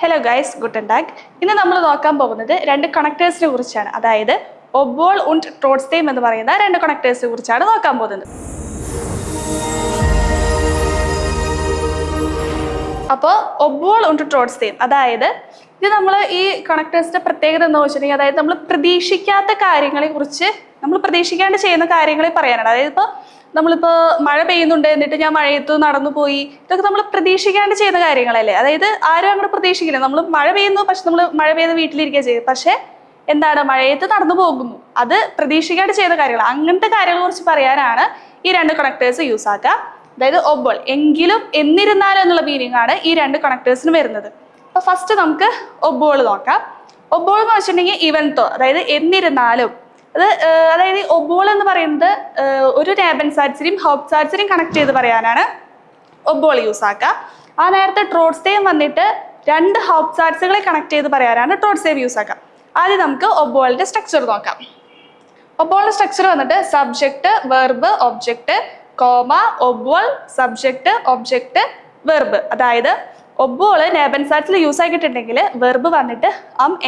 Hello guys, Guten tag. ഇന്ന് നമ്മൾ നോക്കാൻ പോകുന്നത് രണ്ട് കണക്ടേഴ്സിനെ കുറിച്ചാണ്. അതായത് ഒബോൾ und ട്രോട്സ്ഡെയിം എന്ന് പറയുന്ന രണ്ട് കണക്ടേഴ്സിനെ കുറിച്ചാണ് നോക്കാൻ പോകുന്നത്. അപ്പോൾ ഒബോൾ und ട്രോട്സ്ഡെയിം, അതായത് ഇത് നമ്മൾ ഈ കണക്ടേഴ്സിന്റെ പ്രത്യേകത എന്ന് വെച്ചിട്ടുണ്ടെങ്കിൽ, അതായത് നമ്മൾ പ്രതീക്ഷിക്കാത്ത കാര്യങ്ങളെ കുറിച്ച്, നമ്മൾ പ്രതീക്ഷിക്കാണ്ട് ചെയ്യുന്ന കാര്യങ്ങളെ പറയാനാണ്. അതായത് ഇപ്പോൾ നമ്മളിപ്പോൾ മഴ പെയ്യുന്നുണ്ട്, എന്നിട്ട് ഞാൻ മഴയത്ത് നടന്നു പോയി, ഇതൊക്കെ നമ്മൾ പ്രതീക്ഷിക്കാണ്ട് ചെയ്യുന്ന കാര്യങ്ങളല്ലേ. അതായത് ആരും അങ്ങോട്ട് പ്രതീക്ഷിക്കില്ല. നമ്മൾ മഴ പെയ്യുന്നു, പക്ഷെ നമ്മൾ മഴ പെയ്ത് വീട്ടിലിരിക്കുക ചെയ്യും. പക്ഷെ എന്താണ്, മഴയത്ത് നടന്നു പോകുന്നു, അത് പ്രതീക്ഷിക്കാണ്ട് ചെയ്യുന്ന കാര്യങ്ങൾ. അങ്ങനത്തെ കാര്യങ്ങളെ കുറിച്ച് പറയാനാണ് ഈ രണ്ട് കണക്ടേഴ്സ് യൂസ് ആക്കുക. അതായത് ഒബോൾ, എങ്കിലും എന്നിരുന്നാലും എന്നുള്ള മീനിങ് ആണ് ഈ രണ്ട് കണക്ടേഴ്സിന് വരുന്നത്. അപ്പോൾ ഫസ്റ്റ് നമുക്ക് ഒബോൾ നോക്കാം. ഒബോൾ എന്ന് വെച്ചിട്ടുണ്ടെങ്കിൽ ഇവൻതോ, അതായത് എന്നിരുന്നാലും. അതായത് ഒബോൾ എന്ന് പറയുന്നത് ഒരു നേബൻസാറ്റ്സിനെയും ഹോപ്സാറ്റ്സിനെയും കണക്ട് ചെയ്ത് പറയാനാണ് ഒബോൾ യൂസ് ആക്കുക. ആ നേരത്തെ ട്രോട്സ്ഡെയിം വന്നിട്ട് രണ്ട് ഹോപ്സാറ്റ്സുകളെ കണക്ട് ചെയ്ത് പറയാനാണ് ട്രോട്സ്ഡെയിം യൂസ് ആക്കുക. ആദ്യം നമുക്ക് ഒബോളിന്റെ സ്ട്രക്ചർ നോക്കാം. ഒബോളിന്റെ സ്ട്രക്ചർ വന്നിട്ട് സബ്ജക്റ്റ്, വെർബ്, ഒബ്ജക്റ്റ്, കോമ, ഒബോൾ, സബ്ജക്റ്റ്, ഒബ്ജക്റ്റ്, വെർബ്. അതായത് ഒബോൾ നേബൻസാറ്റ്സിൽ യൂസ് ആക്കിയിട്ടുണ്ടെങ്കിൽ വെർബ് വന്നിട്ട്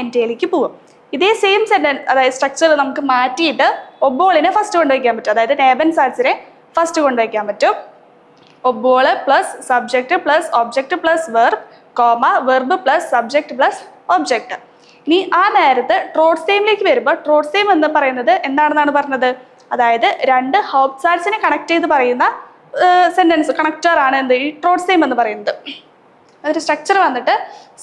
എൻറ്റയിലേക്ക് പോകും. ഇതേ സെയിം സെന്റൻസ്, അതായത് സ്ട്രക്ചർ നമുക്ക് മാറ്റിയിട്ട് ഒബോളിനെ ഫസ്റ്റ് കൊണ്ടുവയ്ക്കാൻ പറ്റും. അതായത് നേബൻസാറ്റ്സിനെ ഫസ്റ്റ് കൊണ്ടുവയ്ക്കാൻ പറ്റും. ഒബോൾ plus subject plus object plus verb, comma, verb plus subject plus object. ഇനി ആ നേരത്ത് ട്രോട്സ്ഡെയിമിലേക്ക് വരുമ്പോൾ ട്രോട്സ്ഡെയിം എന്ന് പറയുന്നത് എന്താണെന്നാണ് പറഞ്ഞത്, അതായത് രണ്ട് ഹോപ്സാറ്റ്സിനെ കണക്ട് ചെയ്ത് പറയുന്ന സെന്റൻസ് കണക്ടർ ആണ് എന്ത്, ഈ ട്രോട്സ്ഡെയിം എന്ന് പറയുന്നത്. അതിന്റെ സ്ട്രക്ചർ വന്നിട്ട്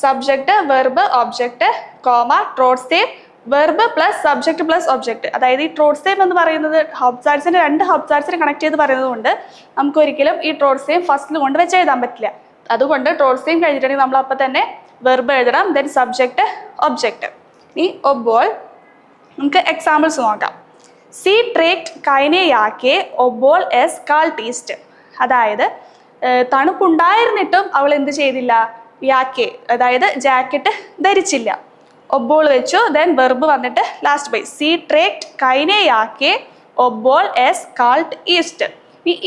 സബ്ജക്റ്റ്, വെർബ്, ഒബ്ജക്റ്റ്, കോമ, ട്രോട്സ്ഡെയിം, verb plus subject plus object. അതായത് ഈ ട്രോട്സ്ഡെയിം എന്ന് പറയുന്നത് ഹോപ്സാറ്റ്സിനെ രണ്ട് ഹോപ്സാറ്റ്സിനെ കണക്ട് ചെയ്ത് പറയുന്നത് കൊണ്ട് നമുക്ക് ഒരിക്കലും ഈ ട്രോട്സ്ഡെയിം ഫസ്റ്റിൽ കൊണ്ട് വെച്ച് എഴുതാൻ പറ്റില്ല. അതുകൊണ്ട് ട്രോട്സ്ഡെയിം കഴിഞ്ഞിട്ടുണ്ടെങ്കിൽ നമ്മൾ അപ്പം തന്നെ വെർബ് എഴുതണം, ദെൻ സബ്ജക്റ്റ്, ഒബ്ജക്റ്റ്. ഈ ഒബോൾ നമുക്ക് എക്സാമ്പിൾസ് നോക്കാം. സി ട്രേക്ട് കൈനെ യാക്കെ ഒബോൾ എസ് കാൾട്ടീസ്റ്റ്. അതായത് തണുപ്പുണ്ടായിരുന്നിട്ടും അവൾ എന്ത് ചെയ്തില്ല, യാക്കെ അതായത് ജാക്കറ്റ് ധരിച്ചില്ല. ഒബോൾ വെച്ചു, ദെൻ വെർബ് വന്നിട്ട് ലാസ്റ്റ് ബൈ. സി ട്രേക്ട് കൈനെ യാക്കെ ഒബോൾ എസ് കാൾട്ട് ഈസ്റ്റ്.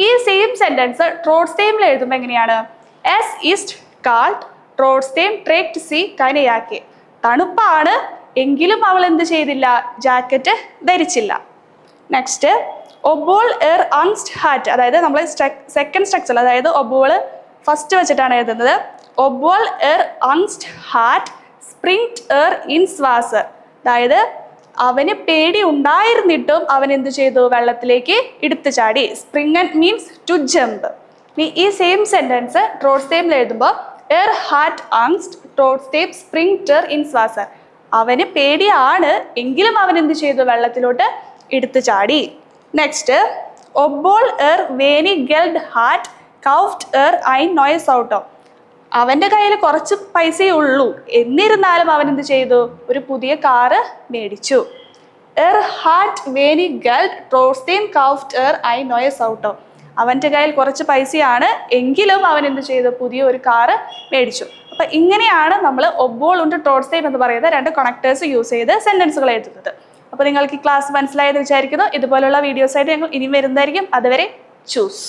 ഈ സെയിം സെന്റൻസ് ട്രോട്സ്ഡെയിമിൽ എഴുതുമ്പോൾ എങ്ങനെയാണ്, എസ് ഈസ്റ്റ് കാൾട്ട് ട്രോട്സ്ഡെയിം ട്രേക്ട് സി കൈനെ യാക്കെ. തണുപ്പാണ്, എങ്കിലും അവൾ എന്ത് ചെയ്തില്ല, ജാക്കറ്റ് ധരിച്ചില്ല. നെക്സ്റ്റ് ഒബോൾ എർ അങ്സ്റ്റ് ഹാറ്റ്. അതായത് നമ്മൾ സെക്കൻഡ് സ്ട്രക്ചർ, അതായത് ഒബോൾ ഫസ്റ്റ് വെച്ചിട്ടാണ് എഴുതുന്നത്. ഒബോൾ എർ അങ്സ്റ്റ് ഹാറ്റ് സ്പ്രിംഗ്ഡ് എർ ഇൻസ് വാസർ. അതായത് അവന് പേടി ഉണ്ടായിരുന്നിട്ടും അവൻ എന്ത് ചെയ്തു, വെള്ളത്തിലേക്ക് എടുത്തു ചാടി. സ്പ്രിംഗൻ മീൻസ് ടു ജമ്പ്. ഈ സെയിം സെന്റൻസ് ട്രോട്സ്ഡെയിമിൽ എഴുതുമ്പോൾ എർ ഹാറ്റ് അങ്സ്റ്റ് ട്രോട്സ്ഡെയിം സ്പ്രിംഗ്ഡ് എർ ഇൻസ് വാസർ. അവന് പേടിയാണ്, എങ്കിലും അവൻ എന്ത് ചെയ്തു, വെള്ളത്തിലോട്ട് എടുത്തു ചാടി. നെക്സ്റ്റ് ഒബോൾ എർ വേനി ഗെൽഡ് ഹാറ്റ് കൗഫ്റ്റ് എർ ഐൻ നോയ്സ് ഔട്ടോ. അവൻ്റെ കയ്യിൽ കുറച്ച് പൈസയേ ഉള്ളൂ, എന്നിരുന്നാലും അവൻ എന്ത് ചെയ്തു, ഒരു പുതിയ കാറ് മേടിച്ചു. എർ ഹാറ്റ് വേനി ഗെൽഡ് ട്രോട്സ്ഡെയിം കൗഫ്റ്റ് എർ ഐൻ നോയ്സ് ഔട്ടോ. അവൻ്റെ കയ്യിൽ കുറച്ച് പൈസയാണ്, എങ്കിലും അവൻ എന്ത് ചെയ്തു, പുതിയ ഒരു കാറ് മേടിച്ചു. അപ്പം ഇങ്ങനെയാണ് നമ്മൾ ഒബോൾ und ട്രോട്സ്ഡെയിം എന്ന് പറയുന്ന രണ്ട് കണക്ടേഴ്സ് യൂസ് ചെയ്ത് സെന്റൻസുകൾ എഴുതുന്നത്. അപ്പോൾ നിങ്ങൾക്ക് ഈ ക്ലാസ് മനസ്സിലായെന്ന് വിചാരിക്കുന്നു. ഇതുപോലുള്ള വീഡിയോസായിട്ട് ഞങ്ങൾ ഇനിയും വരുന്നതായിരിക്കും. അതുവരെ ചൂസ്.